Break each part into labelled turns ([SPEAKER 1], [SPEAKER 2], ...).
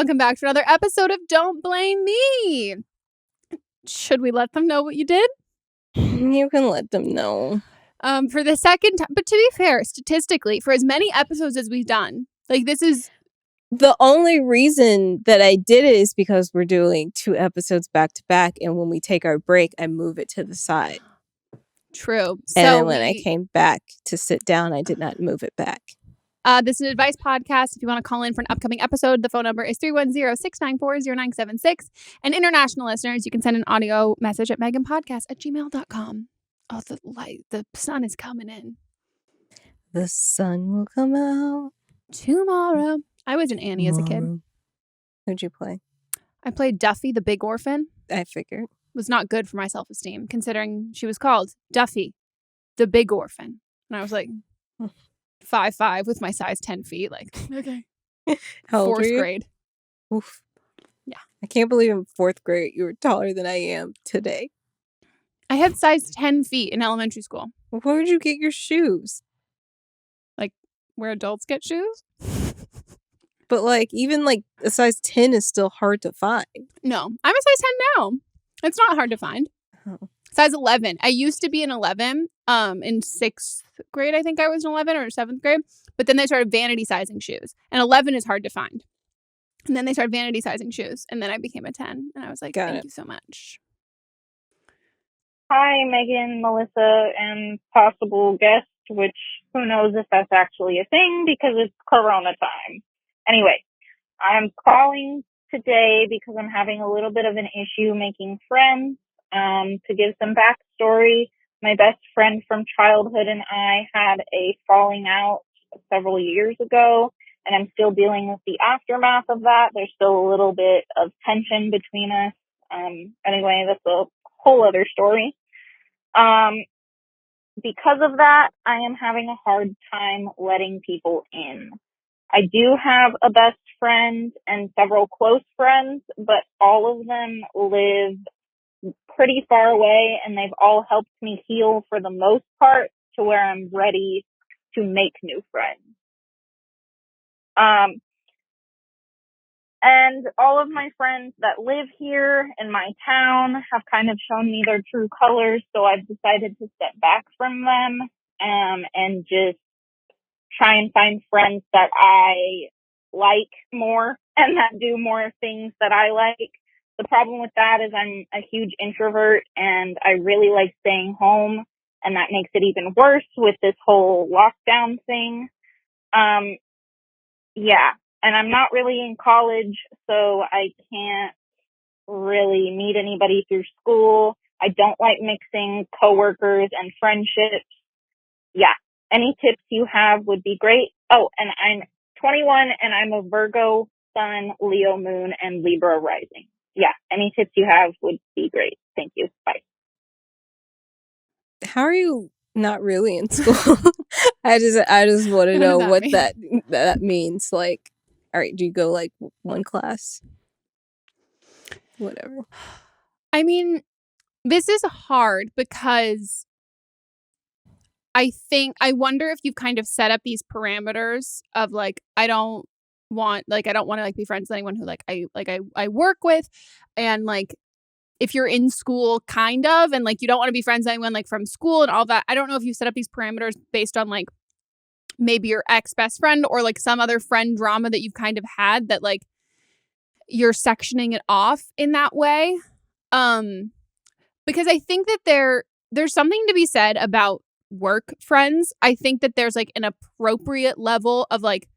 [SPEAKER 1] welcome back to another episode of Don't Blame Me. Should we let them know what you did?
[SPEAKER 2] You can let them know.
[SPEAKER 1] For the second time, but to be fair, statistically, for as many episodes as we've done, like this is...
[SPEAKER 2] The only reason that I did it is because we're doing 2 episodes back to back, and when we take our break, I move it to the side.
[SPEAKER 1] True.
[SPEAKER 2] And then when I came back to sit down, I did not move it back.
[SPEAKER 1] This is an advice podcast. If you want to call in for an upcoming episode, the phone number is 310-694-0976. And international listeners, you can send an audio message at meghanpodcast@gmail.com. Oh, the sun is coming in.
[SPEAKER 2] The sun will come out
[SPEAKER 1] tomorrow. I was an Annie as a kid.
[SPEAKER 2] Who'd you play?
[SPEAKER 1] I played Duffy, the big orphan.
[SPEAKER 2] I figured.
[SPEAKER 1] Was not good for my self-esteem, considering she was called Duffy, the big orphan. And I was like 5'5" with my size 10 feet. Like, okay.
[SPEAKER 2] How old
[SPEAKER 1] 4th grade.
[SPEAKER 2] Oof.
[SPEAKER 1] Yeah.
[SPEAKER 2] I can't believe in 4th grade you were taller than I am today.
[SPEAKER 1] I had size 10 feet in elementary school.
[SPEAKER 2] Where did you get your shoes?
[SPEAKER 1] Like, where adults get shoes?
[SPEAKER 2] But, like, even, like, a size 10 is still hard to find.
[SPEAKER 1] No, I'm a size 10 now. It's not hard to find.
[SPEAKER 2] Oh.
[SPEAKER 1] Size 11. I used to be an 11 in 6th grade. I think I was an 11 or 7th grade. But then they started vanity sizing shoes. And 11 is hard to find. And then they started vanity sizing shoes. And then I became a 10. And I was like, thank you so much.
[SPEAKER 3] Hi, Megan, Melisa, and possible guest, which who knows if that's actually a thing because it's Corona time. Anyway, I'm calling today because I'm having a little bit of an issue making friends. To give some backstory, my best friend from childhood and I had a falling out several years ago, and I'm still dealing with the aftermath of that. There's still a little bit of tension between us. Anyway, that's a whole other story. Because of that, I am having a hard time letting people in. I do have a best friend and several close friends, but all of them live pretty far away, and they've all helped me heal for the most part to where I'm ready to make new friends. And all of my friends that live here in my town have kind of shown me their true colors, so I've decided to step back from them and just try and find friends that I like more and that do more things that I like. The problem with that is I'm a huge introvert and I really like staying home, and that makes it even worse with this whole lockdown thing. Yeah, and I'm not really in college, so I can't really meet anybody through school. I don't like mixing coworkers and friendships. Yeah, any tips you have would be great. Oh, and I'm 21 and I'm a Virgo Sun, Leo Moon, and Libra rising. Yeah, any tips you have would be great. Thank you. Bye.
[SPEAKER 2] How are you not really in school? I just want to know what that means. Like, all right, do you go like one class? Whatever.
[SPEAKER 1] I mean, this is hard because I wonder if you've kind of set up these parameters of like, I don't want to like be friends with anyone who I work with, and like if you're in school kind of, and like you don't want to be friends with anyone like from school and all that. I don't know if you set up these parameters based on like maybe your ex best friend or like some other friend drama that you've kind of had that like you're sectioning it off in that way. Because I think that there's something to be said about work friends. I think that there's like an appropriate level of like,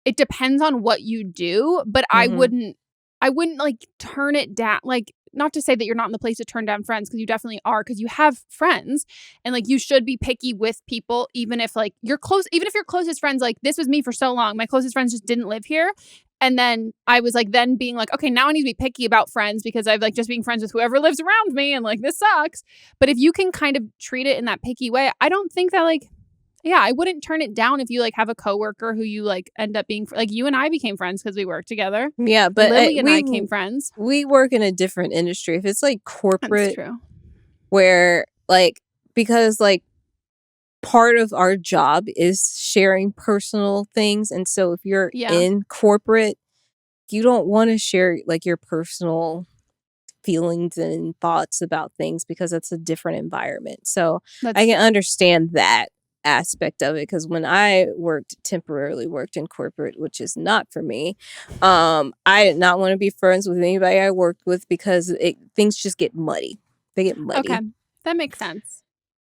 [SPEAKER 1] it depends on what you do, but I wouldn't like turn it down. Like, not to say that you're not in the place to turn down friends, because you definitely are, because you have friends, and like you should be picky with people, even if like you're close, even if your closest friends, like this was me for so long. My closest friends just didn't live here. And then I was like, then being like, okay, now I need to be picky about friends because I've like just being friends with whoever lives around me, and like this sucks. But if you can kind of treat it in that picky way, I don't think that like, yeah, I wouldn't turn it down if you like have a coworker who you like end up being like, you and I became friends because we worked together.
[SPEAKER 2] Yeah, but
[SPEAKER 1] Lily and I became friends.
[SPEAKER 2] We work in a different industry. If it's like corporate,
[SPEAKER 1] that's true.
[SPEAKER 2] Where like, because like part of our job is sharing personal things, and so if you're in corporate, you don't want to share like your personal feelings and thoughts about things because it's a different environment. So I can understand that aspect of it, because when I temporarily worked in corporate, which is not for me, I did not want to be friends with anybody I worked with because things just get muddy. They get muddy.
[SPEAKER 1] Okay, that makes sense.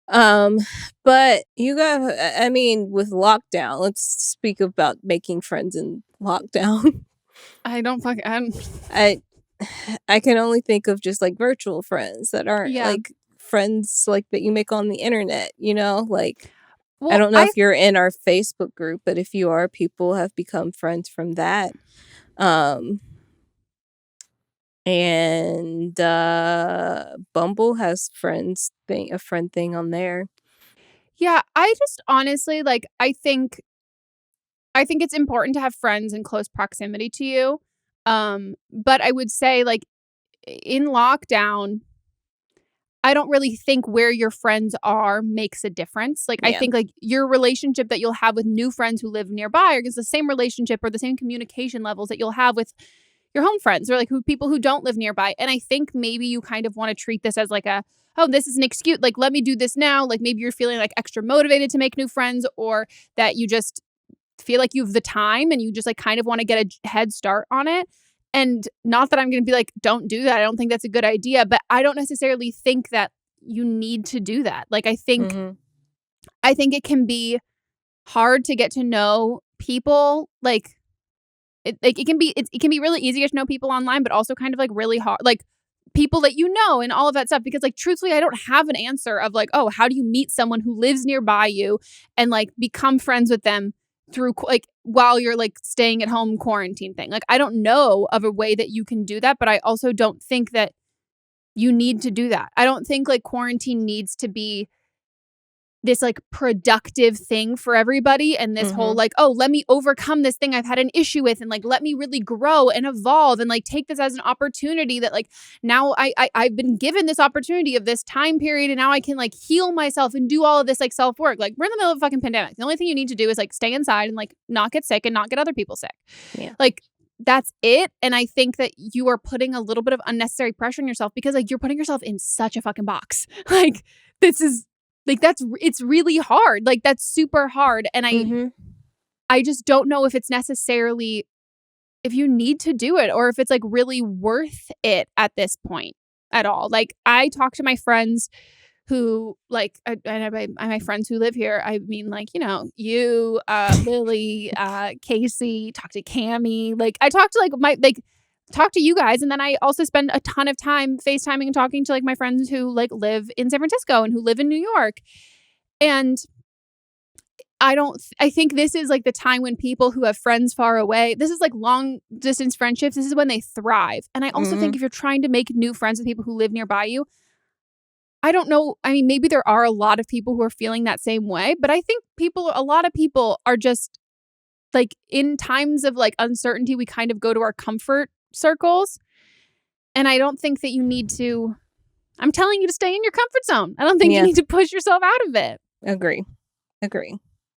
[SPEAKER 2] But you got, I mean, with lockdown, let's speak about making friends in lockdown.
[SPEAKER 1] I
[SPEAKER 2] can only think of just like virtual friends that aren't like friends like that you make on the internet, you know, like, well, I don't know if you're in our Facebook group, but if you are, people have become friends from that. And Bumble has a friend thing on there.
[SPEAKER 1] Yeah, I just honestly like I think it's important to have friends in close proximity to you. But I would say like in lockdown, I don't really think where your friends are makes a difference. Like, I think like your relationship that you'll have with new friends who live nearby is the same relationship or the same communication levels that you'll have with your home friends or like people who don't live nearby. And I think maybe you kind of want to treat this as like oh, this is an excuse. Like, let me do this now. Like maybe you're feeling like extra motivated to make new friends, or that you just feel like you have the time and you just like kind of want to get a head start on it. And not that I'm going to be like, don't do that. I don't think that's a good idea, but I don't necessarily think that you need to do that. Like, I think it can be hard to get to know people. Like, it can be really easy to get to know people online, but also kind of like really hard, like people that you know and all of that stuff. Because like, truthfully, I don't have an answer of like, oh, how do you meet someone who lives nearby you and like become friends with them through like while you're like staying at home quarantine thing. Like, I don't know of a way that you can do that, but I also don't think that you need to do that. I don't think like quarantine needs to be this like productive thing for everybody, and this whole like, oh, let me overcome this thing I've had an issue with, and like let me really grow and evolve and like take this as an opportunity that like now I've been given this opportunity of this time period, and now I can like heal myself and do all of this like self-work. Like, we're in the middle of a fucking pandemic. The only thing you need to do is like stay inside and like not get sick and not get other people sick.
[SPEAKER 2] Yeah.
[SPEAKER 1] Like, that's it. And I think that you are putting a little bit of unnecessary pressure on yourself because like you're putting yourself in such a fucking box. Like, this is like, it's really hard. Like, that's super hard. And I just don't know if it's necessarily, if you need to do it or if it's like really worth it at this point at all. Like, I talk to my friends who like, my friends who live here. I mean, like, you know, you, Lily, Casey, talk to Cammie. Like, I talk to talk to you guys. And then I also spend a ton of time FaceTiming and talking to like my friends who like live in San Francisco and who live in New York. And I think this is like the time when people who have friends far away, this is like long distance friendships. This is when they thrive. And I also think if you're trying to make new friends with people who live nearby you, I don't know. I mean, maybe there are a lot of people who are feeling that same way, but I think a lot of people are just like, in times of like uncertainty, we kind of go to our comfort circles. And I don't think that you need to, I'm telling you to stay in your comfort zone. I don't think you need to push yourself out of it.
[SPEAKER 2] Agree.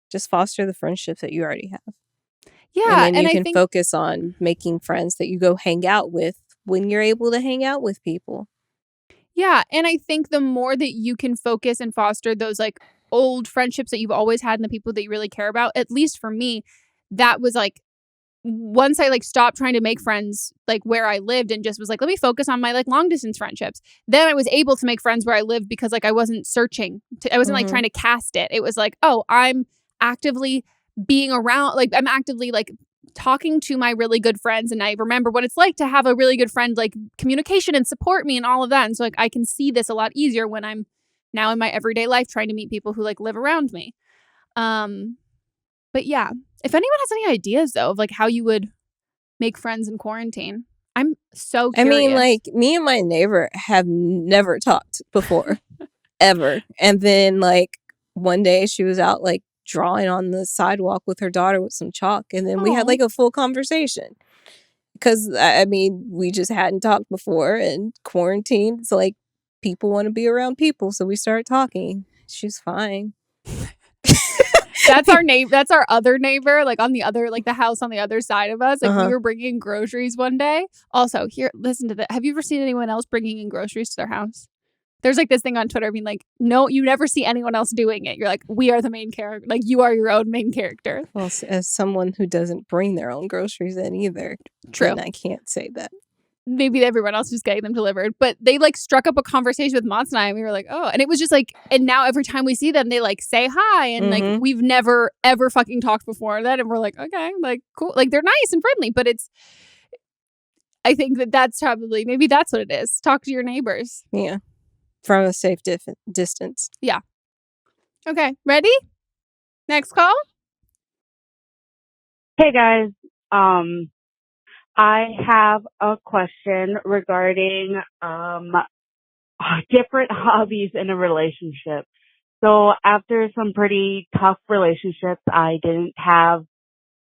[SPEAKER 2] Just foster the friendships that you already have.
[SPEAKER 1] Yeah.
[SPEAKER 2] And then you can focus on making friends that you go hang out with when you're able to hang out with people.
[SPEAKER 1] Yeah. And I think the more that you can focus and foster those like old friendships that you've always had and the people that you really care about, at least for me, that was like, once I like stopped trying to make friends like where I lived and just was like, let me focus on my like long distance friendships. Then I was able to make friends where I lived because like I wasn't searching. I wasn't like trying to cast it. It was like, oh, I'm actively being around, like I'm actively like talking to my really good friends, and I remember what it's like to have a really good friend like communication and support me and all of that. And so like I can see this a lot easier when I'm now in my everyday life trying to meet people who like live around me. But yeah, if anyone has any ideas though of like how you would make friends in quarantine, I'm so curious.
[SPEAKER 2] I mean, like, me and my neighbor have never talked before ever. And then like one day she was out like drawing on the sidewalk with her daughter with some chalk, and then we had like a full conversation because I mean, we just hadn't talked before, and quarantine, it's like people want to be around people, so we started talking. She's fine.
[SPEAKER 1] That's our neighbor. That's our other neighbor, like on the other, like the house on the other side of us. Like we were bringing groceries one day. Also, here, listen to that. Have you ever seen anyone else bringing in groceries to their house? There's like this thing on Twitter being like, no, you never see anyone else doing it. You're like, we are the main character. Like you are your own main character.
[SPEAKER 2] Well, as someone who doesn't bring their own groceries in either, then I can't say that.
[SPEAKER 1] Maybe everyone else was getting them delivered, but they like struck up a conversation with Monts and I, and we were like, oh, and it was just like, and now every time we see them, they like say hi, and like we've never ever fucking talked before that, and we're like, okay, like cool, like they're nice and friendly, but I think that's probably, maybe that's what it is. Talk to your neighbors.
[SPEAKER 2] Yeah. From a safe distance.
[SPEAKER 1] Yeah. Okay. Ready? Next call.
[SPEAKER 4] Hey guys. I have a question regarding different hobbies in a relationship. So after some pretty tough relationships, I didn't have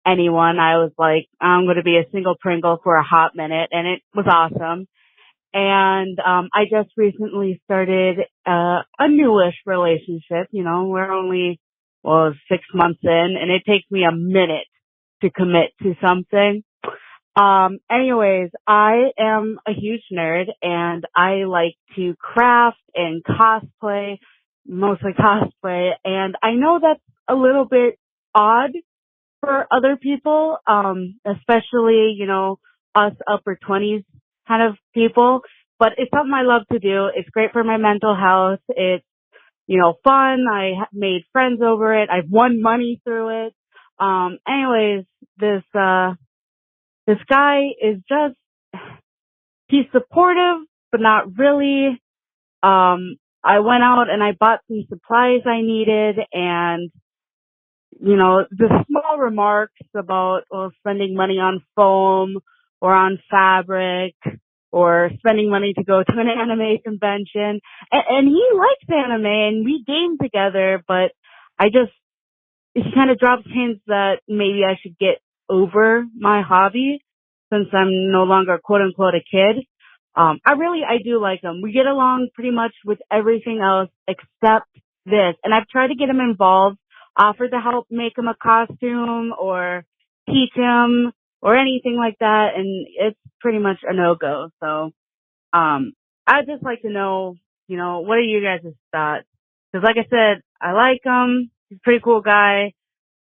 [SPEAKER 4] anyone. I was like, I'm going to be a single Pringle for a hot minute, and it was awesome. And I just recently started a newish relationship. You know, we're only 6 months in, and it takes me a minute to commit to something. Anyways, I am a huge nerd, and I like to craft and cosplay, mostly cosplay, and I know that's a little bit odd for other people, especially, you know, us upper 20s kind of people, but it's something I love to do. It's great for my mental health. It's, you know, fun. I made friends over it. I've won money through it. Anyways, this guy is just, he's supportive, but not really. I went out and I bought some supplies I needed, and, you know, the small remarks about, spending money on foam or on fabric or spending money to go to an anime convention. And he likes anime and we game together, but he kind of drops hints that maybe I should get over my hobby since I'm no longer quote unquote a kid. I do like him. We get along pretty much with everything else except this. And I've tried to get him involved, offered to help make him a costume or teach him or anything like that. And it's pretty much a no-go. So, I'd just like to know, you know, what are you guys' thoughts? Cause like I said, I like him. He's a pretty cool guy,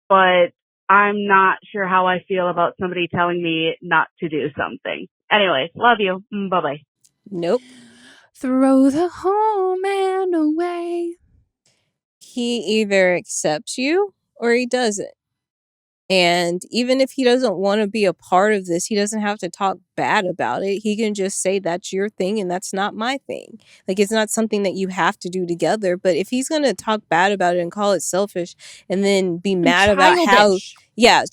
[SPEAKER 4] but I'm not sure how I feel about somebody telling me not to do something. Anyway, love you. Bye-bye.
[SPEAKER 2] Nope.
[SPEAKER 1] Throw the whole man away.
[SPEAKER 2] He either accepts you or he doesn't. And even if he doesn't want to be a part of this, he doesn't have to talk bad about it. He can just say, that's your thing and that's not my thing. Like, it's not something that you have to do together. But if he's going to talk bad about it and call it selfish and then be mad about how... Yeah,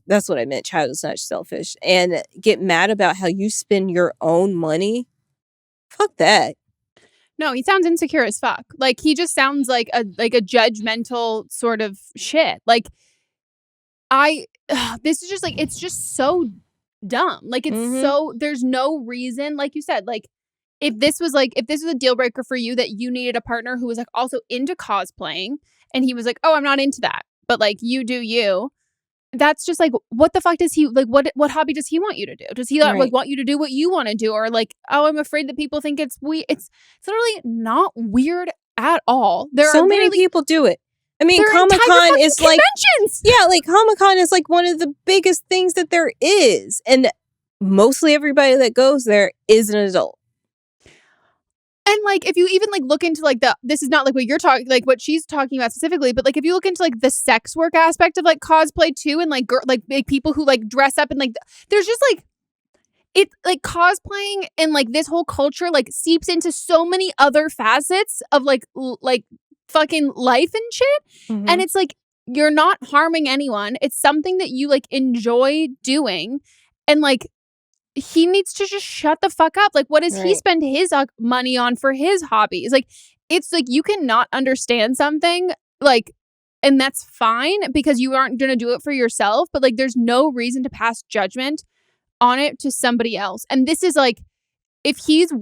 [SPEAKER 2] that's what I meant. Child is not selfish. And get mad about how you spend your own money. Fuck that.
[SPEAKER 1] No, he sounds insecure as fuck. Like, he just sounds like a judgmental sort of shit. Like, this is just like, it's just so dumb. Like, it's so, there's no reason, like you said, like, if this was a deal breaker for you that you needed a partner who was like also into cosplaying, and he was like, oh, I'm not into that, but like, you do you. That's just like, what the fuck does he, like, what hobby does he want you to do? Does he like want you to do what you want to do? Or like, oh, I'm afraid that people think it's weird. It's literally not weird at all. There
[SPEAKER 2] so many people do it. I mean, Comic-Con is like, like Comic-Con is like one of the biggest things that there is. And mostly everybody that goes there is an adult.
[SPEAKER 1] And like, if you even like look into like this is not like what you're talking, like what she's talking about specifically, but like if you look into like the sex work aspect of like cosplay too, and like like people who like dress up and like, there's just like, it's like cosplaying and like this whole culture like seeps into so many other facets of like fucking life and shit. And it's like, you're not harming anyone. It's something that you like enjoy doing. And like, he needs to just shut the fuck up. Like, what does he spend his money on for his hobbies? Like, it's like, you cannot understand something, like, and that's fine because you aren't going to do it for yourself. But like, there's no reason to pass judgment on it to somebody else. And this is like, if he's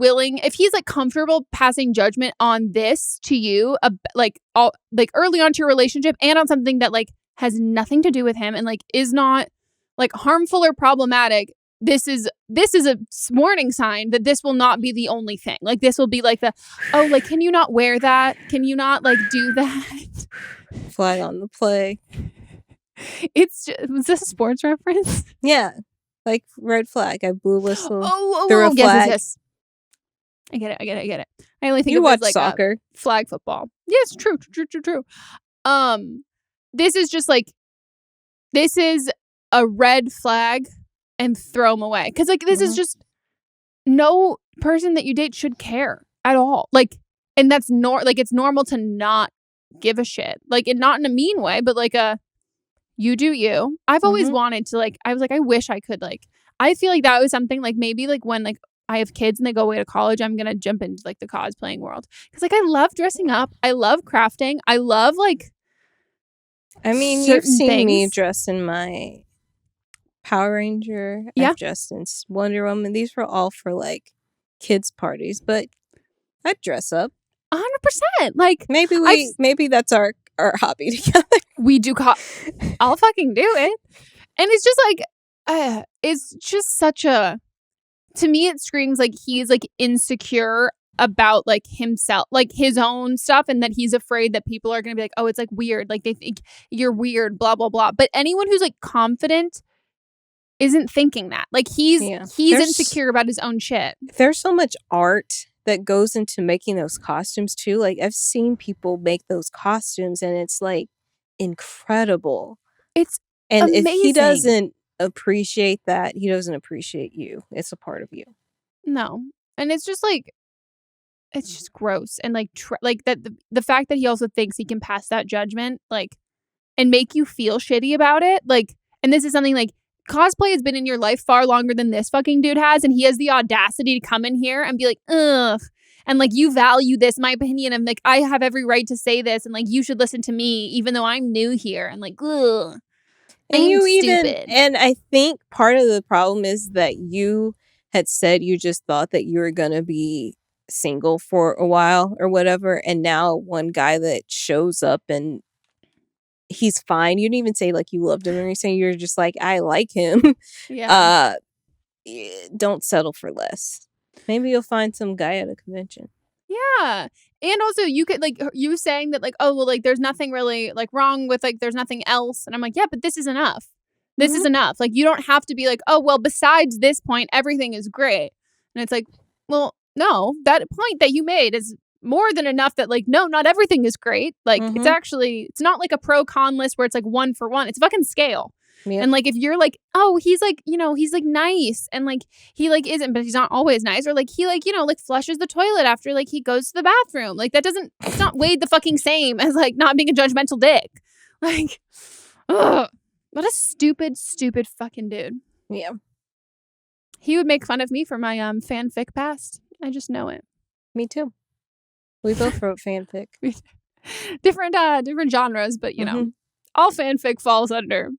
[SPEAKER 1] like comfortable passing judgment on this to you, like early on to your relationship and on something that like has nothing to do with him and like is not like harmful or problematic, this is a warning sign that this will not be the only thing. Like this will be like like, can you not wear that? Can you not like do that?
[SPEAKER 2] Flag on the play.
[SPEAKER 1] Was this a sports reference?
[SPEAKER 2] Yeah. Like red flag. I blew a whistle.
[SPEAKER 1] Oh, yes. I get it. I only think
[SPEAKER 2] you
[SPEAKER 1] of
[SPEAKER 2] watch
[SPEAKER 1] it as like
[SPEAKER 2] soccer.
[SPEAKER 1] A flag football. Yes, true. This is just like, this is a red flag and throw them away. Because like, this is just, no person that you date should care at all. Like, and that's it's normal to not give a shit. Like, and not in a mean way, but like you do you. I've always wanted to like, I was like, I wish I could like, I feel like that was something like maybe like when like I have kids and they go away to college, I'm going to jump into like the cosplaying world. Because like I love dressing up. I love crafting. I love like,
[SPEAKER 2] I mean, you've seen me dress in my Power Ranger.
[SPEAKER 1] Yeah.
[SPEAKER 2] I've dressed in Wonder Woman. These were all for like kids parties, but I'd dress up.
[SPEAKER 1] 100%. Like
[SPEAKER 2] maybe that's our hobby together.
[SPEAKER 1] We do. I'll fucking do it. And it's just like, it's just such a, to me, it screams like he's like insecure about like himself, like his own stuff, and that he's afraid that people are going to be like, oh, it's like weird. Like they think you're weird, blah, blah, blah. But anyone who's like confident isn't thinking that. Like he's insecure about his own shit.
[SPEAKER 2] There's so much art that goes into making those costumes too. Like I've seen people make those costumes and it's like incredible.
[SPEAKER 1] It's
[SPEAKER 2] amazing.
[SPEAKER 1] If
[SPEAKER 2] he doesn't appreciate that, he doesn't appreciate you. It's a part of you.
[SPEAKER 1] No. And it's just like, it's just gross. And like like that the fact that he also thinks he can pass that judgment like and make you feel shitty about it. Like, and this is something like, cosplay has been in your life far longer than this fucking dude has, and he has the audacity to come in here and be like, ugh, and like, you value this, my opinion, and like, I have every right to say this, and like, you should listen to me even though I'm new here, and like, ugh,
[SPEAKER 2] and
[SPEAKER 1] I'm stupid.
[SPEAKER 2] And I think part of the problem is that you had said you just thought that you were gonna be single for a while or whatever, and now one guy that shows up and he's fine. You didn't even say like you loved him or anything. You're just like, I like him.
[SPEAKER 1] Yeah.
[SPEAKER 2] Don't settle for less. Maybe you'll find some guy at a convention.
[SPEAKER 1] Yeah. And also you could like, you saying that like, oh, well, like there's nothing really like wrong with like, there's nothing else. And I'm like, yeah, but this is enough. This is enough. Like, you don't have to be like, oh, well, besides this point, everything is great. And it's like, well, no, that point that you made is more than enough that like, no, not everything is great. Like it's actually, it's not like a pro con list where it's like 1 for 1. It's a fucking scale. Yep. And like, if you're like, oh, he's like, you know, he's like nice and like he like isn't, but he's not always nice, or like he like, you know, like flushes the toilet after like he goes to the bathroom. Like that doesn't, it's not weighed the fucking same as like not being a judgmental dick. Like, ugh, what a stupid fucking dude.
[SPEAKER 2] Yeah.
[SPEAKER 1] He would make fun of me for my fanfic past. I just know it.
[SPEAKER 2] Me too. We both wrote fanfic.
[SPEAKER 1] different genres, but you know, all fanfic falls under.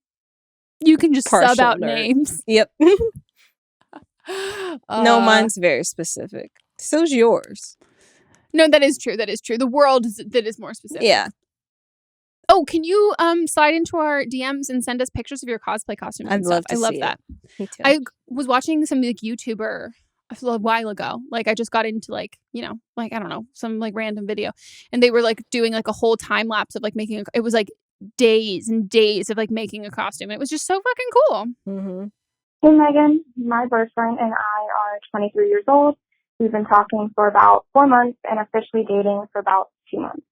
[SPEAKER 1] You can just
[SPEAKER 2] partial
[SPEAKER 1] sub out
[SPEAKER 2] nerd.
[SPEAKER 1] names.
[SPEAKER 2] Yep. No, mine's very specific. So's yours.
[SPEAKER 1] No, that is true. The world that is more specific.
[SPEAKER 2] Yeah.
[SPEAKER 1] Oh, can you slide into our DMs and send us pictures of your cosplay costumes?
[SPEAKER 2] I'd love to see
[SPEAKER 1] I love that.
[SPEAKER 2] Me too.
[SPEAKER 1] I was watching some like YouTuber a while ago. Like I just got into like, you know, like I don't know, some like random video, and they were like doing like a whole time lapse of like making. It was like days and days of like making a costume. And it was just so fucking cool.
[SPEAKER 5] Hey Megan, my boyfriend and I are 23 years old. We've been talking for about 4 months and officially dating for about 2 months.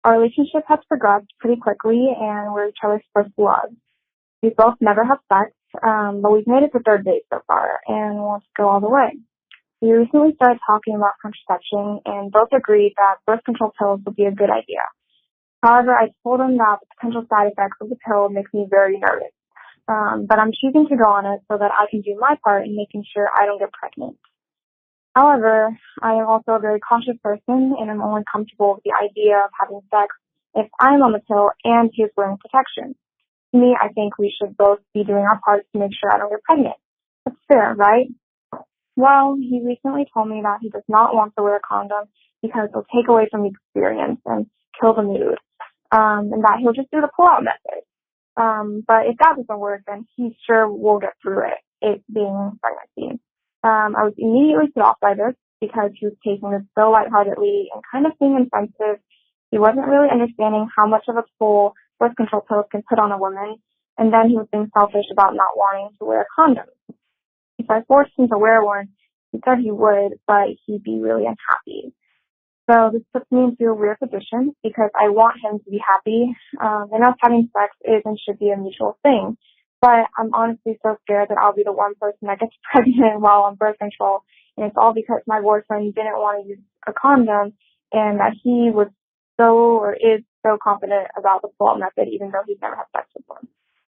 [SPEAKER 5] Our relationship has progressed pretty quickly and we're each other's first love. We both never have sex, but we've made it to 3rd date so far and want to go all the way. We recently started talking about contraception and both agreed that birth control pills would be a good idea. However, I told him that the potential side effects of the pill makes me very nervous. But I'm choosing to go on it so that I can do my part in making sure I don't get pregnant. However, I am also a very cautious person and I'm only comfortable with the idea of having sex if I'm on the pill and he is wearing protection. To me, I think we should both be doing our parts to make sure I don't get pregnant. That's fair, right? Well, he recently told me that he does not want to wear a condom because it'll take away from the experience and kill the mood, and that he'll just do the pull-out method. But if that doesn't work, then he sure will get through it being pregnancy. I was immediately put off by this because he was taking this so lightheartedly and kind of being insensitive. He wasn't really understanding how much of a toll birth control pills can put on a woman, and then he was being selfish about not wanting to wear a condom. If I forced him to wear one, he said he would, but he'd be really unhappy. So this puts me into a weird position because I want him to be happy, and us having sex is and should be a mutual thing. But I'm honestly so scared that I'll be the one person that gets pregnant while on birth control, and it's all because my boyfriend didn't want to use a condom, and that he was is so confident about the pull-out method, even though he's never had sex before.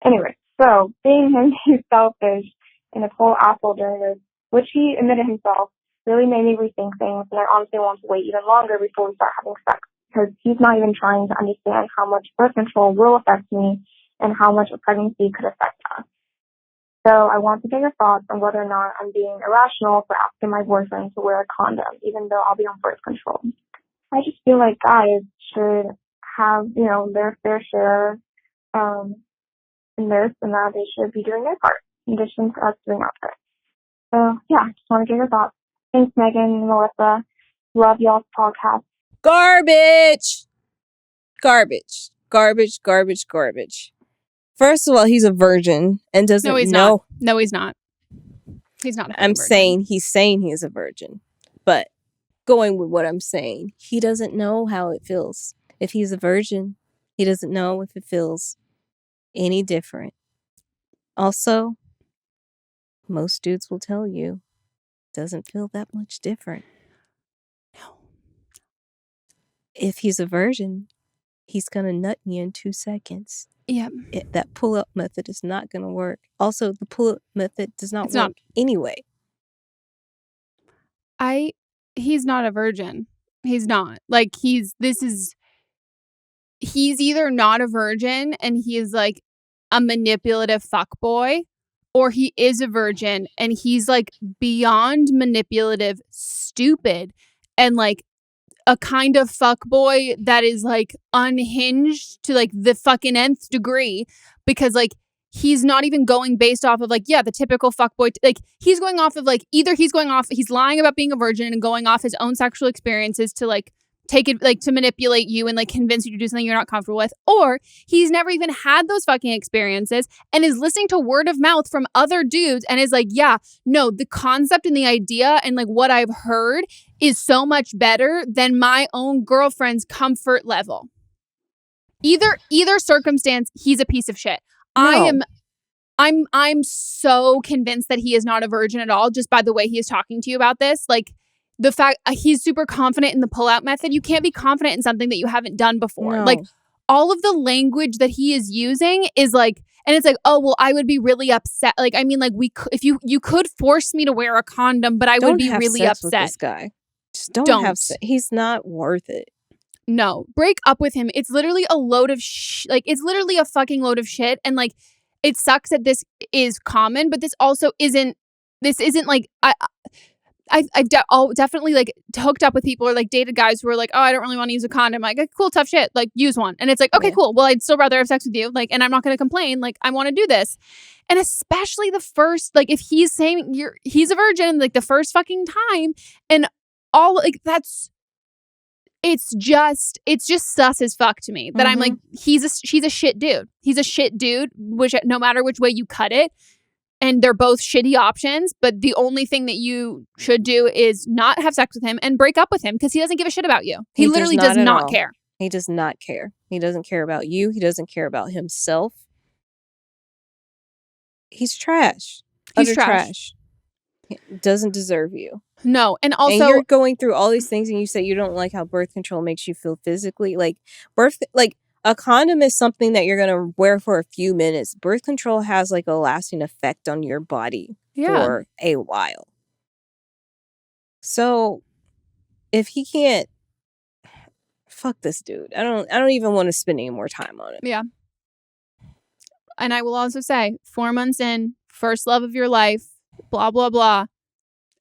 [SPEAKER 5] Anyway, so being him, he's selfish and a total asshole during this, which he admitted himself, really made me rethink things, and I honestly want to wait even longer before we start having sex, because he's not even trying to understand how much birth control will affect me and how much a pregnancy could affect us. So I want to get your thoughts on whether or not I'm being irrational for asking my boyfriend to wear a condom, even though I'll be on birth control. I just feel like guys should have, their fair share in this, and that they should be doing their part, in addition to us doing our part. So, yeah, just want to get your thoughts. Thanks, Megan and Melissa. Love y'all's podcast.
[SPEAKER 2] Garbage! Garbage. Garbage, garbage, garbage. First of all, he's a virgin and doesn't know.
[SPEAKER 1] No, he's not. He's not a virgin.
[SPEAKER 2] I'm saying he's a virgin. But going with what I'm saying, he doesn't know how it feels. If he's a virgin, he doesn't know if it feels any different. Also, most dudes will tell you it doesn't feel that much different.
[SPEAKER 1] No.
[SPEAKER 2] If he's a virgin, he's going to nut you in 2 seconds.
[SPEAKER 1] Yeah.
[SPEAKER 2] That pull-up method is not going to work. Also, the pull-up method does not work anyway.
[SPEAKER 1] He's not a virgin. He's not. Like, he's either not a virgin and he is like a manipulative fuckboy, or he is a virgin and he's like beyond manipulative, stupid, and like a kind of fuckboy that is like unhinged to like the fucking nth degree, because like he's not even going based off of like, the typical fuckboy. Like, he's going off of like, either he's lying about being a virgin and going off his own sexual experiences to like take it, like to manipulate you and like convince you to do something you're not comfortable with, or he's never even had those fucking experiences and is listening to word of mouth from other dudes and is like, the concept and the idea and like what I've heard is so much better than my own girlfriend's comfort level. Either circumstance, he's a piece of shit. No. I'm so convinced that he is not a virgin at all, just by the way he is talking to you about this. Like, the fact he's super confident in the pull-out method. You can't be confident in something that you haven't done before. No. Like, all of the language that he is using is like, and it's like, oh, well, I would be really upset. Like, I mean, like, if you could force me to wear a condom, but I would be really upset.
[SPEAKER 2] With this guy. Just don't have sex. He's not worth it.
[SPEAKER 1] No, break up with him. It's literally a load of it's literally a fucking load of shit. And like, it sucks that this is common, but this also isn't. This isn't like I've definitely like hooked up with people or like dated guys who are like, oh, I don't really want to use a condom. Like, cool, tough shit. Like, use one. And it's like, okay, cool. Well, I'd still rather have sex with you. Like, and I'm not going to complain. Like, I want to do this. And especially the first, like, if he's saying he's a virgin, like the first fucking time, and all like it's just sus as fuck to me that I'm like, she's a shit dude. He's a shit dude, which no matter which way you cut it. And they're both shitty options, but the only thing that you should do is not have sex with him and break up with him, because he doesn't give a shit about you. He literally does not care.
[SPEAKER 2] He does not care. He doesn't care about you. He doesn't care about himself. He's trash.
[SPEAKER 1] He's trash.
[SPEAKER 2] He doesn't deserve you.
[SPEAKER 1] No, and also...
[SPEAKER 2] And you're going through all these things and you say you don't like how birth control makes you feel physically. Like, a condom is something that you're going to wear for a few minutes. Birth control has like a lasting effect on your body for a while. So if he can't, fuck this dude. I don't even want to spend any more time on it.
[SPEAKER 1] Yeah. And I will also say, 4 months in, first love of your life, blah, blah, blah.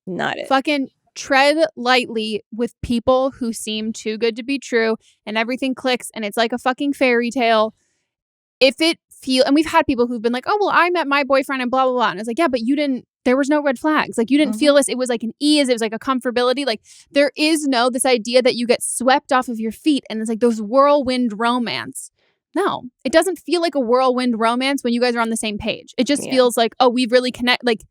[SPEAKER 2] Not it.
[SPEAKER 1] Fucking tread lightly with people who seem too good to be true and everything clicks and it's like a fucking fairy tale. if it and we've had people who've been like, oh, well, I met my boyfriend and blah, blah, blah. And I was like, yeah, but you didn't, there was no red flags. Like you didn't feel this. It was like an ease. It was like a comfortability. Like there is no, this idea that you get swept off of your feet and it's like those whirlwind romance. No, it doesn't feel like a whirlwind romance when you guys are on the same page. It just feels like, oh, we really connect. Like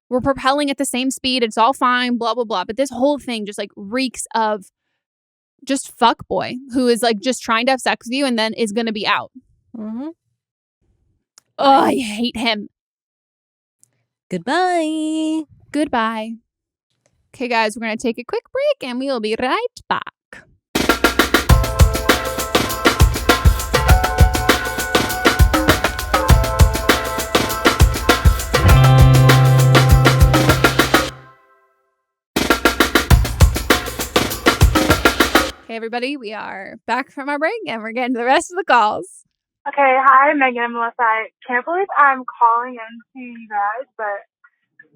[SPEAKER 1] we're propelling at the same speed. It's all fine, blah, blah, blah. But this whole thing just like reeks of just fuck boy who is like just trying to have sex with you and then is going to be out. Oh, I hate him.
[SPEAKER 2] Goodbye.
[SPEAKER 1] Goodbye. Okay, guys, we're going to take a quick break and we will be right back. Hey, everybody, we are back from our break and we're getting to the rest of the calls.
[SPEAKER 6] Okay, hi, Megan and Melissa. I can't believe I'm calling in to you guys, but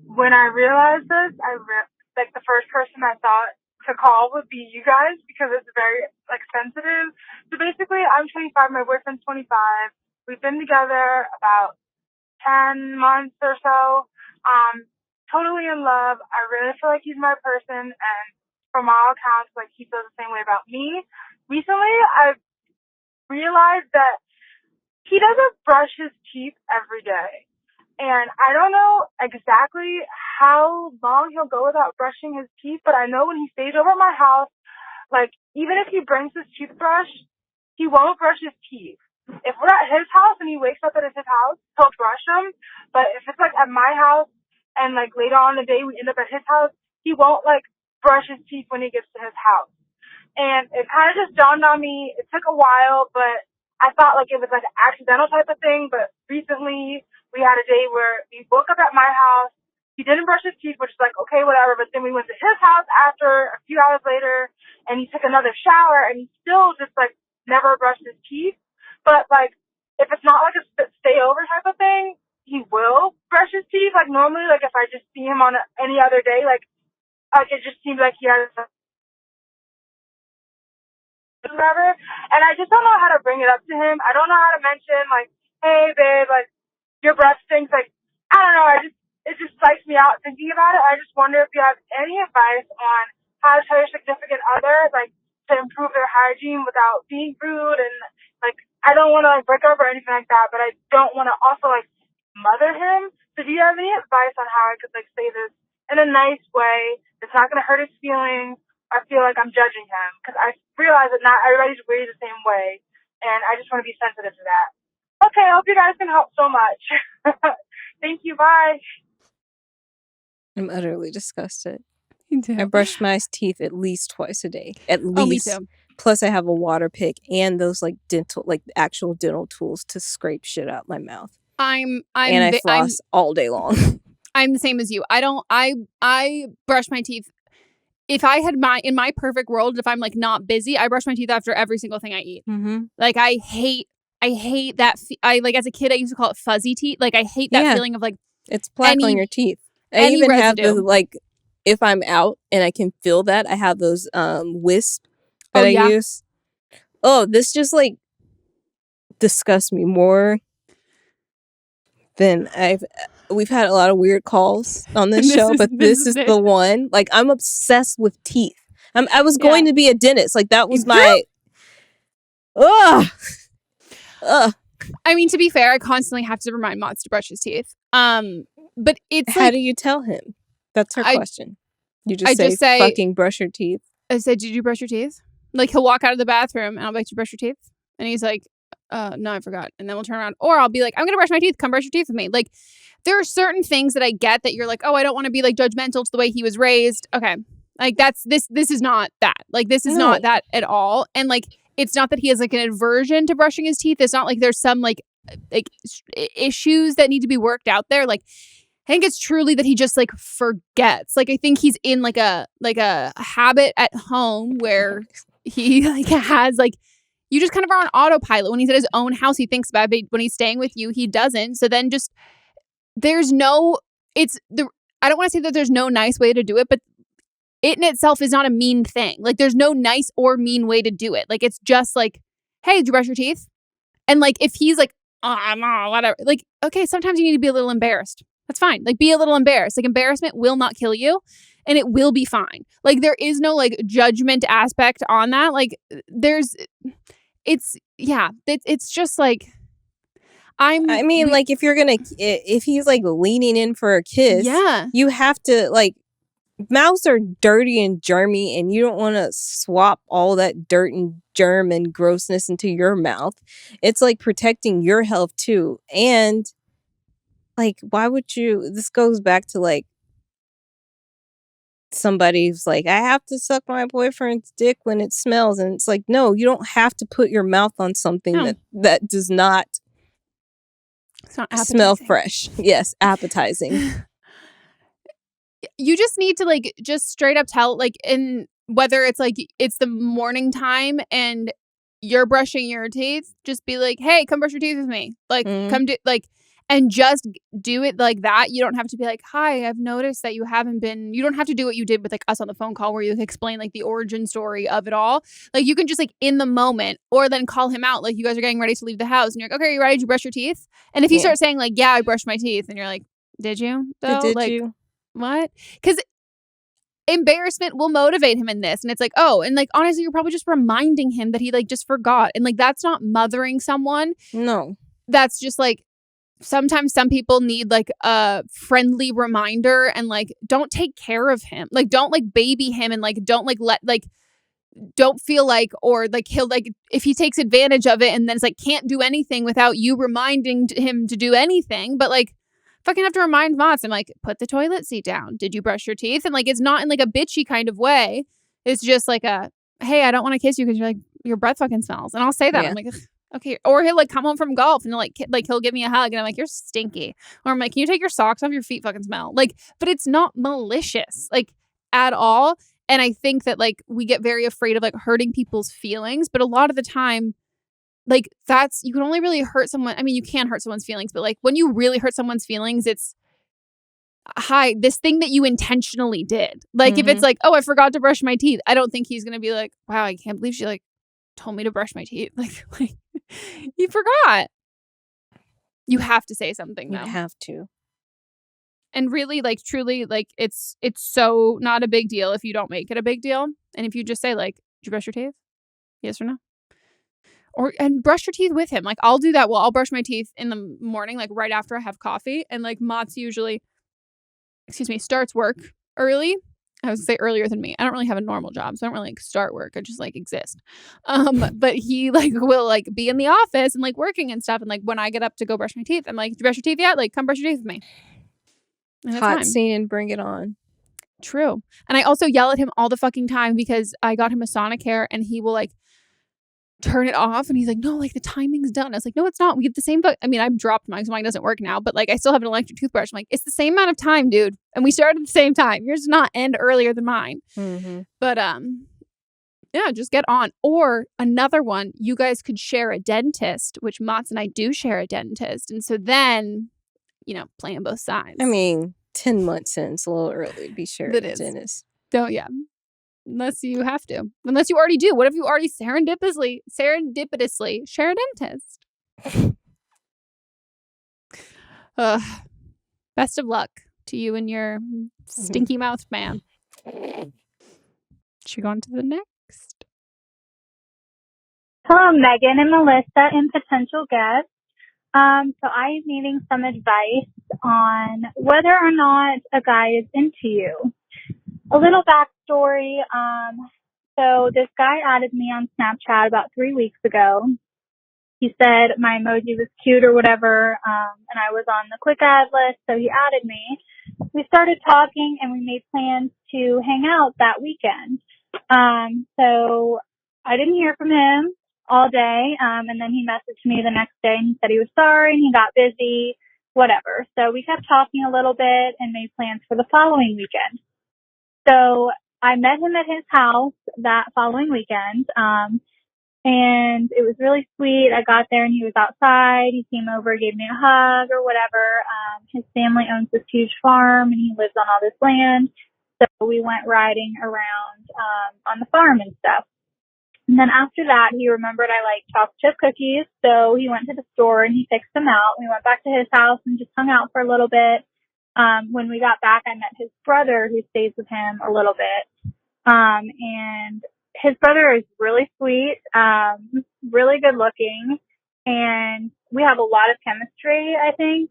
[SPEAKER 6] when I realized this, like the first person I thought to call would be you guys because it's very like sensitive. So basically, I'm 25, my boyfriend's 25. We've been together about 10 months or so. Totally in love. I really feel like he's my person, and from all accounts, like he feels the same way about me. Recently, I've realized that he doesn't brush his teeth every day. And I don't know exactly how long he'll go without brushing his teeth, but I know when he stays over at my house, like, even if he brings his toothbrush, he won't brush his teeth. If we're at his house and he wakes up at his house, he'll brush them. But if it's, like, at my house and, like, later on in the day we end up at his house, he won't, like, brush his teeth when he gets to his house. And it kind of just dawned on me. It took a while, but I thought like it was like an accidental type of thing, but recently we had a day where we woke up at my house. He didn't brush his teeth, which is like, okay, whatever. But then we went to his house after a few hours later and he took another shower and he still just like never brushed his teeth. But like, if it's not like a stay over type of thing, he will brush his teeth. Like normally, like if I just see him on any other day, like it just seems like he has whatever, and I just don't know how to bring it up to him. I don't know how to mention, like, hey, babe, like, your breath stinks. Like, I don't know. It just psychs me out thinking about it. I just wonder if you have any advice on how to tell your significant other, like, to improve their hygiene without being rude. And, like, I don't want to, like, break up or anything like that, but I don't want to also, like, mother him. So do you have any advice on how I could, like, say this in a nice way that's not going to hurt his feelings? I feel like I'm judging him because I realize that not everybody's raised the same way, and I just want to be sensitive to that. Okay, I hope you guys can help so much. Thank you. Bye.
[SPEAKER 2] I'm utterly disgusted. I brush my teeth at least twice a day. At least.
[SPEAKER 1] Oh, me too.
[SPEAKER 2] Plus, I have a water pick and those like actual dental tools to scrape shit out my mouth. And I floss all day long.
[SPEAKER 1] I'm the same as you. I brush my teeth. If I had in my perfect world, if I'm like not busy, I brush my teeth after every single thing I eat. Like I hate that. I like as a kid, I used to call it fuzzy teeth. Like I hate that feeling of like
[SPEAKER 2] it's plaque on your teeth. I even have the like if I'm out and I can feel that, I have those wisps that I use. Oh, this just like disgusts me more than we've had a lot of weird calls on this show, but this is the one. Like, I'm obsessed with teeth. I was going to be a dentist. Like, that was my... Ugh.
[SPEAKER 1] I mean, to be fair, I constantly have to remind Monts to brush his teeth. But it's
[SPEAKER 2] How do you tell him? That's her question. You just say, fucking brush your teeth.
[SPEAKER 1] I said, did you brush your teeth? Like, he'll walk out of the bathroom, and I'll be like, did you brush your teeth? And he's like, no, I forgot. And then we'll turn around. Or I'll be like, I'm going to brush my teeth. Come brush your teeth with me. Like, there are certain things that I get that you're like, oh, I don't want to be like judgmental to the way he was raised. Okay. Like this is not that. Like, this is not that at all. And like, it's not that he has like an aversion to brushing his teeth. It's not like there's some like issues that need to be worked out there. Like, I think it's truly that he just like forgets. Like, I think he's in like a habit at home where he like has like, you just kind of are on autopilot. When he's at his own house, he thinks about it. But when he's staying with you, he doesn't. So then just, I don't want to say that there's no nice way to do it, but it in itself is not a mean thing. Like, there's no nice or mean way to do it. Like, it's just like, hey, did you brush your teeth? And like, if he's like whatever. Like, okay, sometimes you need to be a little embarrassed. That's fine. Like, be a little embarrassed. Like, embarrassment will not kill you, and it will be fine. Like, there is no, like, judgment aspect on that. Like, it's just, like,
[SPEAKER 2] I mean, like, if he's, like, leaning in for a kiss,
[SPEAKER 1] yeah,
[SPEAKER 2] you have to, like, mouths are dirty and germy, and you don't want to swap all that dirt and germ and grossness into your mouth. It's, like, protecting your health, too. And, like, why would you... This goes back to, like, somebody who's like, I have to suck my boyfriend's dick when it smells. And it's like, no, you don't have to put your mouth on something that does not...
[SPEAKER 1] It's not
[SPEAKER 2] smell fresh. Yes, appetizing.
[SPEAKER 1] You just need to, like, just straight up tell, like, in whether it's like it's the morning time and you're brushing your teeth, just be like, hey, come brush your teeth with me. Like, come do, like, and just do it like that. You don't have to be like, hi, I've noticed that you don't have to do what you did with, like, us on the phone call where you explain, like, the origin story of it all. Like, you can just, like, in the moment, or then call him out. Like, you guys are getting ready to leave the house and you're like, okay, are you ready? Did you brush your teeth? And if he starts saying, like, yeah, I brushed my teeth, and you're like, did you though?
[SPEAKER 2] Did
[SPEAKER 1] like,
[SPEAKER 2] you?
[SPEAKER 1] What? Because embarrassment will motivate him in this. And it's like, oh, and, like, honestly, you're probably just reminding him that he, like, just forgot. And, like, that's not mothering someone.
[SPEAKER 2] No.
[SPEAKER 1] That's just, like, sometimes some people need, like, a friendly reminder, and, like, don't take care of him. Like, don't, like, baby him, and, like, don't, like, don't feel like, or, like, he'll, like, if he takes advantage of it and then it's like, can't do anything without you reminding him to do anything. But, like, fucking have to remind Monts. I'm like, put the toilet seat down. Did you brush your teeth? And, like, it's not in, like, a bitchy kind of way. It's just like a, hey, I don't want to kiss you because you're, like, your breath fucking smells. And I'll say that. I'm like, okay. Or he'll, like, come home from golf and he'll give me a hug and I'm like, you're stinky. Or I'm like, can you take your socks off? Your feet fucking smell. Like, but it's not malicious, like, at all. And I think that, like, we get very afraid of, like, hurting people's feelings. But a lot of the time, like, you can only really hurt someone. I mean, you can hurt someone's feelings, but, like, when you really hurt someone's feelings, it's, hi, this thing that you intentionally did. Like, if it's like, oh, I forgot to brush my teeth, I don't think he's going to be like, wow, I can't believe she, like, told me to brush my teeth. Like you forgot. You have to say something, though.
[SPEAKER 2] You have to.
[SPEAKER 1] And really, like, truly, like, it's so not a big deal if you don't make it a big deal. And if you just say, like, did you brush your teeth? Yes or no? And brush your teeth with him. Like, I'll do that. Well, I'll brush my teeth in the morning, like, right after I have coffee. And, like, Monts usually, starts work early. I was gonna say earlier than me. I don't really have a normal job, so I don't really, like, start work. I just, like, exist. But he, like, will, like, be in the office and, like, working and stuff. And, like, when I get up to go brush my teeth, I'm like, did you brush your teeth yet? Like, come brush your teeth with me.
[SPEAKER 2] Hot scene, bring it on.
[SPEAKER 1] True. And I also yell at him all the fucking time because I got him a Sonicare and he will, like, turn it off and he's like, no, like, the timing's done. I was like, no, it's not. We get the same I mean, I've dropped mine, so mine doesn't work now, but, like, I still have an electric toothbrush. I'm like, it's the same amount of time, dude. And we started at the same time. Yours does not end earlier than mine. But yeah, just get on. Or another one, you guys could share a dentist, which Monts and I do share a dentist. And so then, playing both sides.
[SPEAKER 2] I mean, 10 months in, it's a little early to be sharing a dentist.
[SPEAKER 1] So, yeah. Unless you have to. Unless you already do. What if you already serendipitously share a dentist? Best of luck to you and your stinky mouth man. Should we go on to the next?
[SPEAKER 3] Hello, Megan and Melissa and potential guests. So I'm needing some advice on whether or not a guy is into you. A little backstory. So this guy added me on Snapchat about 3 weeks ago. He said my emoji was cute or whatever, and I was on the quick add list, so he added me. We started talking, and we made plans to hang out that weekend. So I didn't hear from him all day, and then he messaged me the next day, and he said he was sorry, and he got busy, whatever. So we kept talking a little bit and made plans for the following weekend. So I met him at his house that following weekend, and it was really sweet. I got there and he was outside. He came over, gave me a hug or whatever. His family owns this huge farm and he lives on all this land. So we went riding around on the farm and stuff.
[SPEAKER 5] And then after that, he remembered I like chocolate chip cookies. So he went to the store and he picked them out. We went back to his house and just hung out for a little bit. When we got back, I met his brother who stays with him a little bit. And his brother is really sweet, really good looking. And we have a lot of chemistry, I think,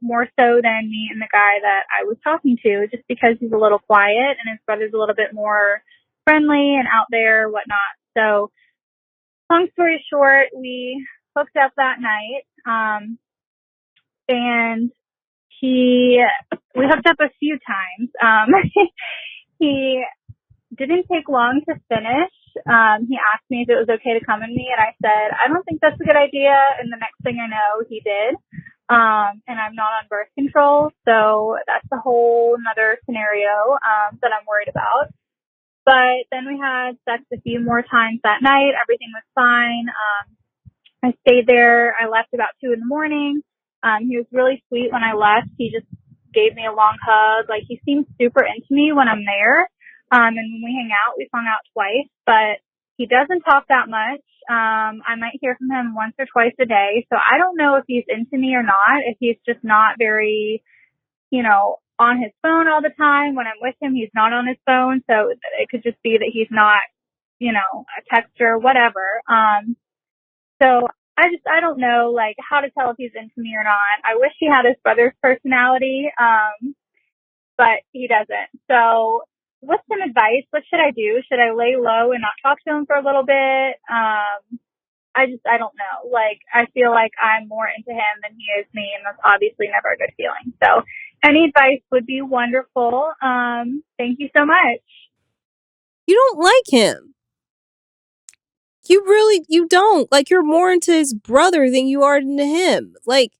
[SPEAKER 5] more so than me and the guy that I was talking to, just because he's a little quiet and his brother's a little bit more friendly and out there, whatnot. So, long story short, we hooked up that night, and we hooked up a few times. He didn't take long to finish. He asked me if it was okay to come with me, and I said, I don't think that's a good idea. And the next thing I know, he did. And I'm not on birth control, so that's a whole nother scenario that I'm worried about. But then we had sex a few more times that night. Everything was fine. I stayed there. I left about 2 a.m. He was really sweet when I left. He just gave me a long hug. Like, he seems super into me when I'm there. And when we hang out, we've hung out twice, but he doesn't talk that much. I might hear from him once or twice a day. So I don't know if he's into me or not, if he's just not very, on his phone all the time. When I'm with him, he's not on his phone. So it could just be that he's not, a texter, whatever. So I don't know, like, how to tell if he's into me or not. I wish he had his brother's personality, but he doesn't. So what's some advice? What should I do? Should I lay low and not talk to him for a little bit? I don't know. Like, I feel like I'm more into him than he is me, and that's obviously never a good feeling. So any advice would be wonderful. Thank you so much.
[SPEAKER 2] You don't like him. You don't. Like, you're more into his brother than you are into him. Like,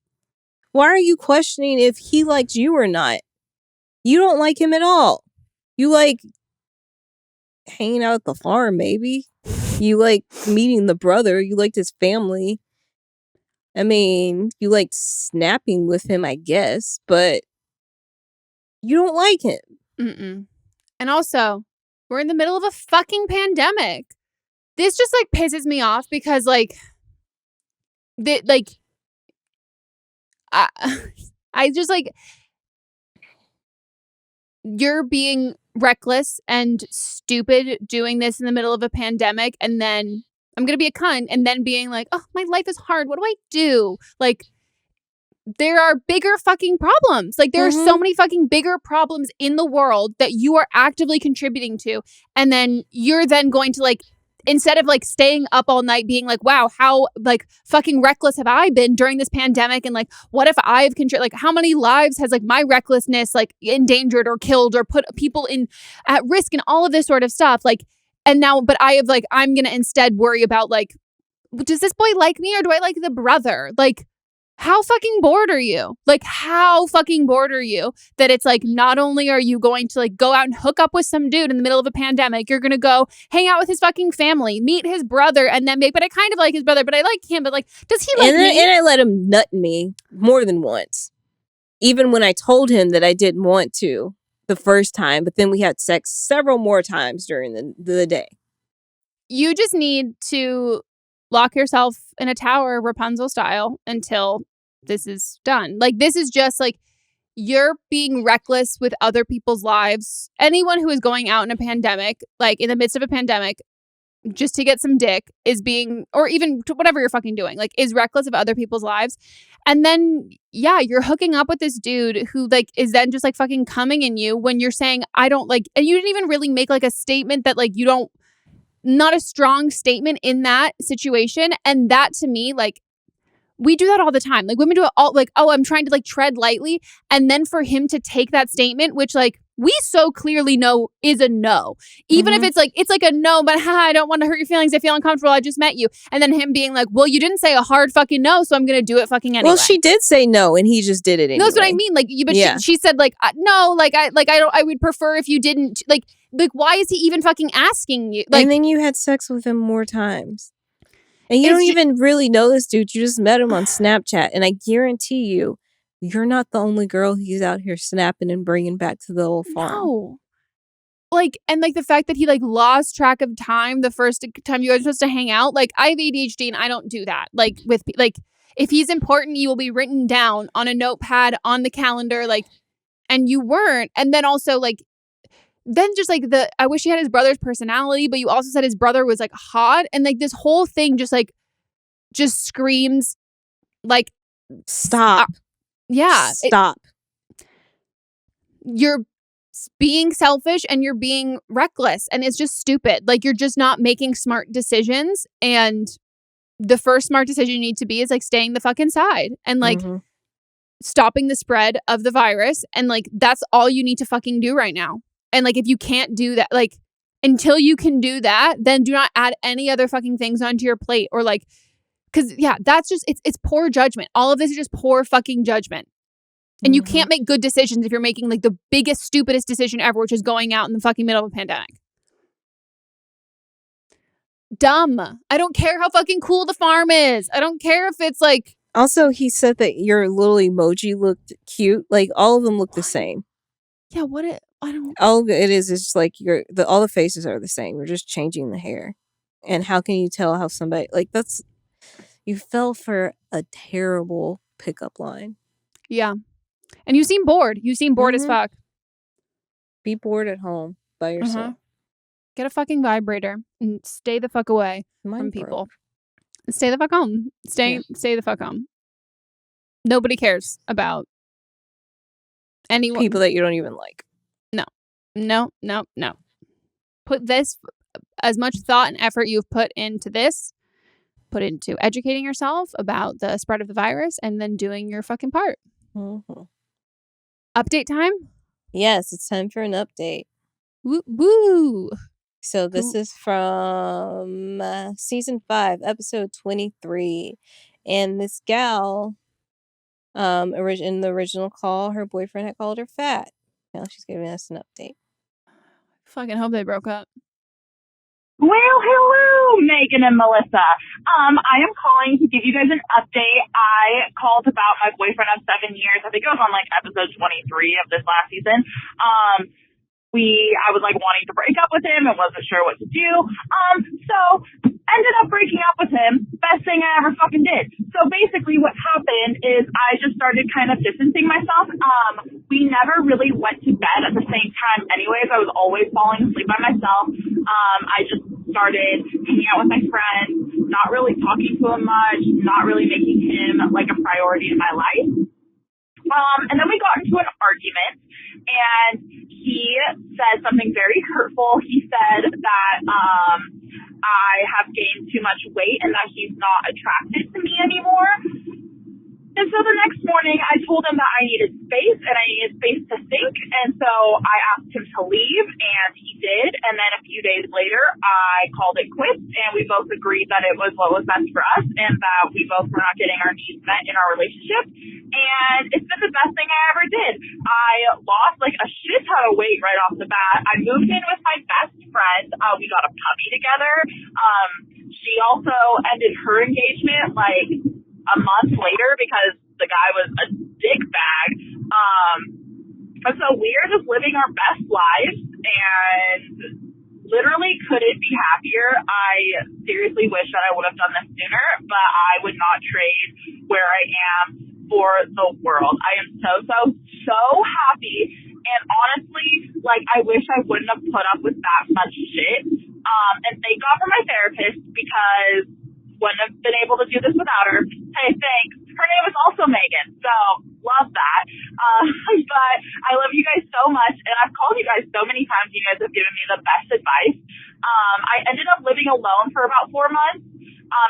[SPEAKER 2] why are you questioning if he likes you or not? You don't like him at all. You like hanging out at the farm, maybe. You like meeting the brother. You liked his family. I mean, you liked snapping with him, I guess, but you don't like him.
[SPEAKER 1] Mm-mm. And also, we're in the middle of a fucking pandemic. This just, like, pisses me off because, like, I just, like, you're being reckless and stupid doing this in the middle of a pandemic, and then I'm gonna be a cunt, and then being like, oh, my life is hard. What do I do? Like, there are bigger fucking problems. Like, there are so many fucking bigger problems in the world that you are actively contributing to. And then you're then going to, like, instead of, like, staying up all night being like, wow, how, like, fucking reckless have I been during this pandemic? And, like, what if I've like, how many lives has, like, my recklessness, like, endangered or killed or put people at risk and all of this sort of stuff. Like, and now, but I'm going to instead worry about, like, does this boy like me or do I like the brother? Like, how fucking bored are you? Like, how fucking bored are you that it's like, not only are you going to, like, go out and hook up with some dude in the middle of a pandemic, you're going to go hang out with his fucking family, meet his brother, and then but I kind of like his brother, but I like him, but, like, does he like me?
[SPEAKER 2] And I let him nut me more than once. Even when I told him that I didn't want to the first time, but then we had sex several more times during the day.
[SPEAKER 1] You just need to lock yourself in a tower, Rapunzel style, until this is done. Like, this is just, like, you're being reckless with other people's lives. Anyone who is going out in a pandemic, like, in the midst of a pandemic, just to get some dick is being, or even whatever you're fucking doing, like, is reckless of other people's lives. And then, yeah, you're hooking up with this dude who, like, is then just, like, fucking coming in you when you're saying, I don't like, and you didn't even really make, like, a statement that, like, you don't, not a strong statement in that situation. And that, to me, like, we do that all the time. Like, women do it all, like, oh, I'm trying to, like, tread lightly. And then for him to take that statement, which, like, we so clearly know is a no. Even if it's like a no, but I don't want to hurt your feelings. I feel uncomfortable. I just met you. And then him being like, well, you didn't say a hard fucking no, so I'm going to do it fucking anyway.
[SPEAKER 2] Well, she did say no, and he just did it anyway.
[SPEAKER 1] No, that's what I mean. Like, but yeah. she said, like, no, like, I would prefer if you didn't, like, why is he even fucking asking you? Like,
[SPEAKER 2] and then you had sex with him more times. And you don't even really know this dude. You just met him on Snapchat. And I guarantee you, you're not the only girl he's out here snapping and bringing back to the old farm.
[SPEAKER 1] No. like, and like the fact that he like lost track of time the first time you guys were supposed to hang out. Like, I have ADHD and I don't do that. Like, with like, if he's important, you will be written down on a notepad on the calendar. Like, and you weren't. And then also like, then just like I wish he had his brother's personality, but you also said his brother was like hot, and like this whole thing just screams like
[SPEAKER 2] stop.
[SPEAKER 1] Yeah,
[SPEAKER 2] stop.
[SPEAKER 1] You're being selfish and you're being reckless, and it's just stupid. Like, you're just not making smart decisions, and the first smart decision you need to be is like staying the fuck inside and like stopping the spread of the virus, and like that's all you need to fucking do right now. And like, if you can't do that, like until you can do that, then do not add any other fucking things onto your plate, or like, because yeah, that's just it's poor judgment. All of this is just poor fucking judgment. And you can't make good decisions if you're making like the biggest, stupidest decision ever, which is going out in the fucking middle of a pandemic. Dumb. I don't care how fucking cool the farm is. I don't care if it's like.
[SPEAKER 2] Also, he said that your little emoji looked cute. Like, all of them look the same.
[SPEAKER 1] Yeah, I don't.
[SPEAKER 2] All it is just like all the faces are the same. You're just changing the hair. And how can you tell how somebody like that's? You fell for a terrible pickup line.
[SPEAKER 1] Yeah. And you seem bored. You seem bored as fuck.
[SPEAKER 2] Be bored at home by yourself.
[SPEAKER 1] Get a fucking vibrator and stay the fuck away from people. Stay the fuck home. Stay the fuck home. Nobody cares about anyone.
[SPEAKER 2] People that you don't even like.
[SPEAKER 1] No. Put this, as much thought and effort you've put into this, put into educating yourself about the spread of the virus, and then doing your fucking part. Update time?
[SPEAKER 2] Yes, it's time for an update.
[SPEAKER 1] Woo!
[SPEAKER 2] So this is from season 5, episode 23, and this gal, in the original call, her boyfriend had called her fat. Now she's giving us an update.
[SPEAKER 1] Fucking hope they broke up.
[SPEAKER 3] Well, hello, Megan and Melissa. I am calling to give you guys an update. I called about my boyfriend of 7 years. I think it was on like episode 23 of this last season. I was like wanting to break up with him and wasn't sure what to do. So ended up breaking up with him. Best thing I ever fucking did. So basically what happened is I just started kind of distancing myself. We never really went to bed at the same time anyways. I was always falling asleep by myself. I just started hanging out with my friends, not really talking to him much, not really making him like a priority in my life. And then we got into an argument, and he said something very hurtful. He said that I have gained too much weight and that he's not attracted to me anymore. And so the next morning, I told him that I needed space and I needed space to think. And so I asked him to leave, and he did. And then a few days later, I called it quits, and we both agreed that it was what was best for us and that we both were not getting our needs met in our relationship. And it's been the best thing I ever did. I lost like a shit ton of weight right off the bat. I moved in with my best friend. We got a puppy together. She also ended her engagement like a month later because the guy was a dick bag. And so we're just living our best lives and literally couldn't be happier. I seriously wish that I would have done this sooner, but I would not trade where I am for the world. I am so happy. And honestly, like, I wish I wouldn't have put up with that much shit. And thank God for my therapist, because wouldn't have been able to do this without her. Hey, thanks. Her name is also Megan, so love that. But I love you guys so much, and I've called you guys so many times. You guys have given me the best advice. I ended up living alone for about 4 months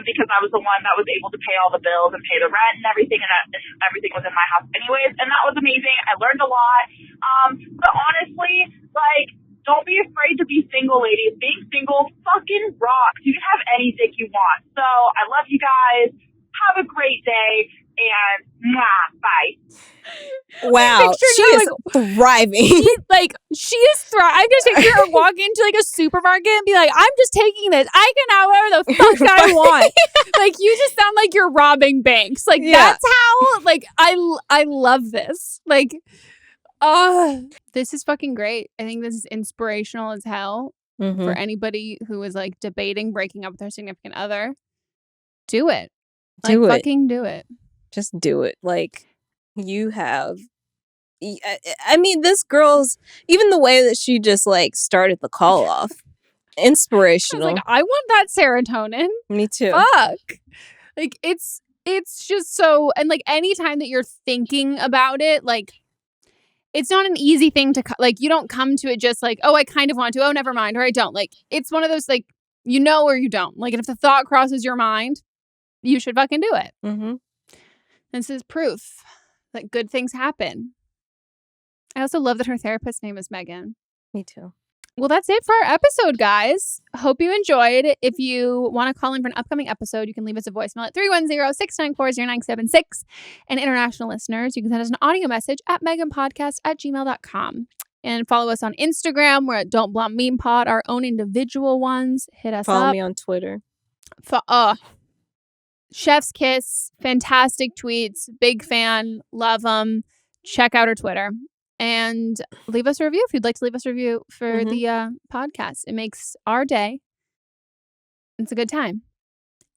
[SPEAKER 3] because I was the one that was able to pay all the bills and pay the rent and everything, and everything was in my house anyways, and that was amazing. I learned a lot. But honestly, like, don't be afraid to be single, ladies. Being single fucking rocks. You can have any dick you want. So I love you guys. Have a great day. And bye.
[SPEAKER 2] Wow. She is thriving.
[SPEAKER 1] She is thriving. I'm just picturing her walk into like a supermarket and be like, I'm just taking this. I can have whatever the fuck I want. Like, you just sound like you're robbing banks. Like, that's how, like, I love this. Like, This is fucking great. I think this is inspirational as hell for anybody who is like debating breaking up with their significant other. Do it. Fucking do it.
[SPEAKER 2] Just do it. Like, you have... I mean, this girl's... Even the way that she just, like, started the call off. Inspirational.
[SPEAKER 1] I was like, I want that serotonin.
[SPEAKER 2] Me too.
[SPEAKER 1] Fuck. Like, it's just so... And, like, anytime that you're thinking about it, like... It's not an easy thing to, like, you don't come to it just like, oh, I kind of want to, oh, never mind, or I don't. Like, it's one of those, like, you know or you don't. Like, and if the thought crosses your mind, you should fucking do it. Mm-hmm. This is proof that good things happen. I also love that her therapist's name is Meghan.
[SPEAKER 2] Me too.
[SPEAKER 1] Well, that's it for our episode, guys. Hope you enjoyed. If you want to call in for an upcoming episode, you can leave us a voicemail at 310-694-0976. And international listeners, you can send us an audio message at meghanpodcast@gmail.com. And follow us on Instagram. We're at Don't Blum Meme Pod, our own individual ones. Hit us up.
[SPEAKER 2] Follow me on Twitter.
[SPEAKER 1] Chef's Kiss. Fantastic tweets. Big fan. Love them. Check out her Twitter. And leave us a review if you'd like to leave us a review for the podcast. It makes our day. It's a good time.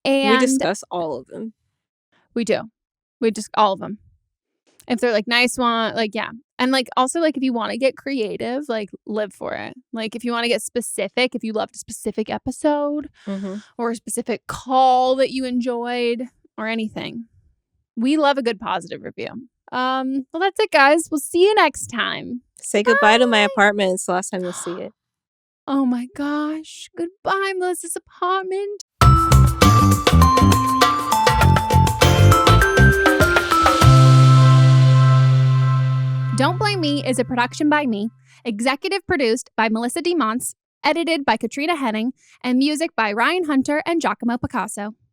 [SPEAKER 1] And
[SPEAKER 2] we discuss all of them.
[SPEAKER 1] We do. We just all of them. If they're like nice one, like, yeah. And like also like if you want to get creative, like live for it. Like if you want to get specific, if you loved a specific episode or a specific call that you enjoyed or anything. We love a good positive review. Well, that's it, guys. We'll see you next time.
[SPEAKER 2] Say goodbye to my apartment. It's the last time you'll see it.
[SPEAKER 1] Oh my gosh. Goodbye, Melissa's apartment. Don't Blame Me is a production by me, executive produced by Melisa D. Monts, edited by Katrina Henning, and music by Ryan Hunter and Giacomo Picasso.